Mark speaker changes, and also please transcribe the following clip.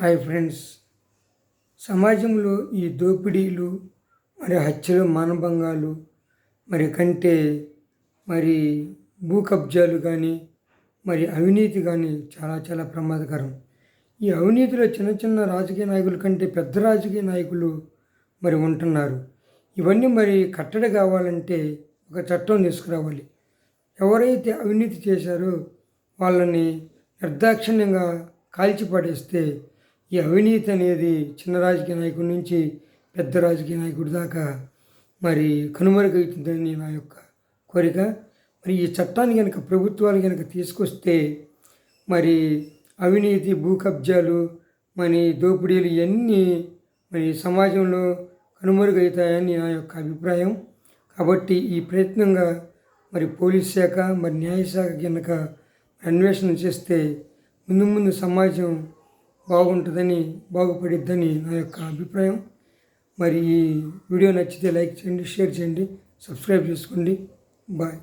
Speaker 1: Hi friends, సమాజంలో ఈ దోపిడీలు మరి హత్యలు మానభంగాలు కంటే మరి భూ కబ్జాలు కానీ మరి అవినీతి కానీ చాలా చాలా ప్రమాదకరం. ఈ అవినీతిలో చిన్న చిన్న రాజకీయ నాయకుల కంటే పెద్ద రాజకీయ నాయకులు మరి ఉంటున్నారు. ఇవన్నీ మరి కట్టడి కావాలంటే ఒక చట్టం తీసుకురావాలి. ఎవరైతే అవినీతి చేశారో వాళ్ళని నిర్దాక్షిణ్యంగా కాల్చిపడేస్తే ఈ అవినీతి అనేది చిన్న రాజకీయ నాయకుడి నుంచి పెద్ద రాజకీయ నాయకుడి దాకా మరి కనుమరుగవుతుందని నా యొక్క కోరిక. మరి ఈ చట్టాన్ని కనుక ప్రభుత్వాలు కనుక తీసుకొస్తే మరి అవినీతి, భూ కబ్జాలు, దోపిడీలు ఇవన్నీ మరి సమాజంలో కనుమరుగవుతాయని నా యొక్క అభిప్రాయం. కాబట్టి ఈ ప్రయత్నంగా మరి పోలీస్ శాఖ మరి న్యాయశాఖ కనుక అన్వేషణ చేస్తే ముందు సమాజం బాగుంటుందని, బాగుపడిద్దని నా యొక్క అభిప్రాయం. మరి ఈ వీడియో నచ్చితే లైక్ చేయండి, షేర్ చేయండి, సబ్స్క్రైబ్ చేసుకోండి. బాయ్.